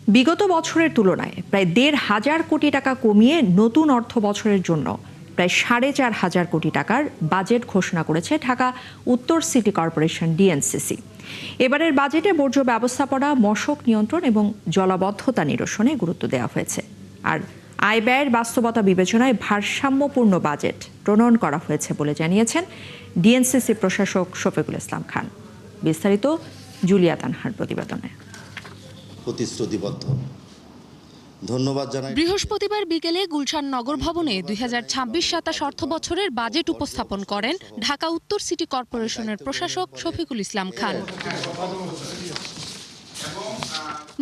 বিগত বছরের তুলনায় প্রায় ১,৫০০ কোটি টাকা কমিয়ে নতুন অর্থ বছরের জন্য প্রায় ৪,৫০০ কোটি টাকার বাজেট ঘোষণা করেছে ঢাকা উত্তর সিটি কর্পোরেশন ডিএনসিসি। এবারের বাজেটে বর্জ্য ব্যবস্থাপনা, মশক নিয়ন্ত্রণ এবং জলাবদ্ধতা নিরসনে গুরুত্ব দেওয়া হয়েছে। আর আয় ব্যয়ের বাস্তবতা বিবেচনায় ভারসাম্যপূর্ণ বাজেট প্রণয়ন করা হয়েছে বলে জানিয়েছেন ডিএনসিসি প্রশাসক শফিকুল ইসলাম খান। বিস্তারিত জুলিয়া তানহার প্রতিবেদনে। প্রতিশ্রুতিবদ্ধ। ধন্যবাদ জানাই। বৃহস্পতিবার বিকেলে গুলশান নগর ভবনে ২০২৬-২৭ অর্থ বছরের বাজেট উপস্থাপন করেন ঢাকা উত্তর সিটি কর্পোরেশনের প্রশাসক শফিকুল ইসলাম খান।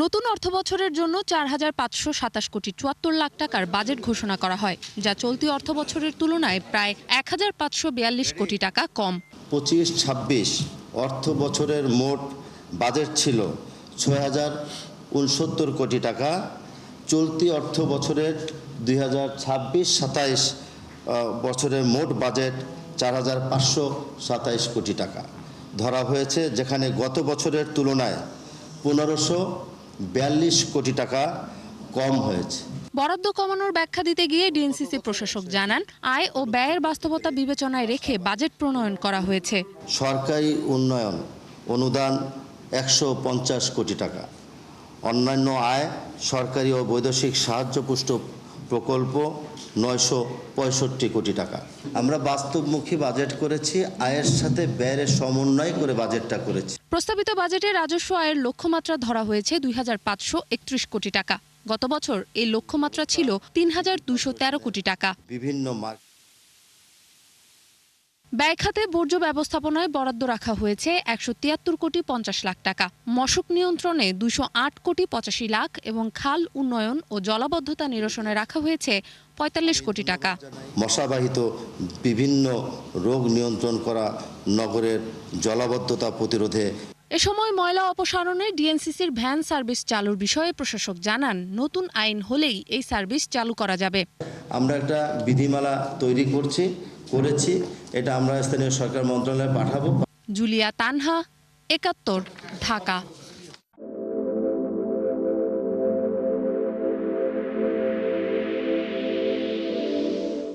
নতুন অর্থ বছরের জন্য ৪,৫২৭ কোটি ৭৪ লাখ টাকার বাজেট ঘোষণা করা হয়, যা চলতি অর্থ বছরের তুলনায় প্রায় ১,৫৪২ কোটি টাকা কম। ২৫-২৬ অর্থ বছরের মোট বাজেট ছিল ৬,০৬৯ কোটি টাকা। চলতি অর্থ বছরের ২০২৬-২৭ বছরের মোট বাজেট ৪,৫২৭ কোটি টাকা ধরা হয়েছে, যেখানে গত বছরের তুলনায় ১৫৪২ কোটি টাকা কম হয়েছে। বরাদ্দ কমানোর ব্যাখ্যা দিতে গিয়ে ডিএনসিসি প্রশাসক জানান, আয় ও ব্যয়ের বাস্তবতা বিবেচনায় রেখে বাজেট প্রণয়ন করা হয়েছে। সরকারি উন্নয়ন অনুদান ১৫০ কোটি টাকা, অন্যান্য আয়, সরকারি ও বৈদেশিক সাহায্যপুষ্ট প্রকল্প ৯৬৫ কোটি টাকা। আমরা বাস্তবমুখী বাজেট করেছি, আয়ের সাথে ব্যয়ের সমন্বয় করে বাজেটটা করেছি। প্রস্তাবিত বাজেটে রাজস্ব আয়ের লক্ষ্যমাত্রা ধরা হয়েছে ২,৫৩১ কোটি টাকা। গত বছর এই লক্ষ্যমাত্রা ছিল ৩,২১৩ কোটি টাকা। বিভিন্ন ব্যয় খাতে বর্জ্য ব্যবস্থাপনায় বরাদ্দ রাখা হয়েছে ১৭৩ কোটি ৫০ লাখ টাকা, মশক নিয়ন্ত্রণে ২০৮ কোটি ৮৫ লাখ এবং খাল উন্নয়ন ও জলাবদ্ধতা নিরসনে রাখা হয়েছে ৪৫ কোটি টাকা। মশাবাহিত বিভিন্ন রোগ নিয়ন্ত্রণ করা, নগরের জলাবদ্ধতা প্রতিরোধে। এ সময় ময়লা অপসারণে ডিএনসিসির ভ্যান সার্ভিস চালুর বিষয়ে প্রশাসক জানান, নতুন আইন হলেই এই সার্ভিস চালু করা যাবে। আমরা একটা বিধিমালা তৈরি করেছি, এটা আমরা স্থানীয় সরকার মন্ত্রণালয়ে পাঠাবো। জুলিয়া তানহা, ৭১, ঢাকা।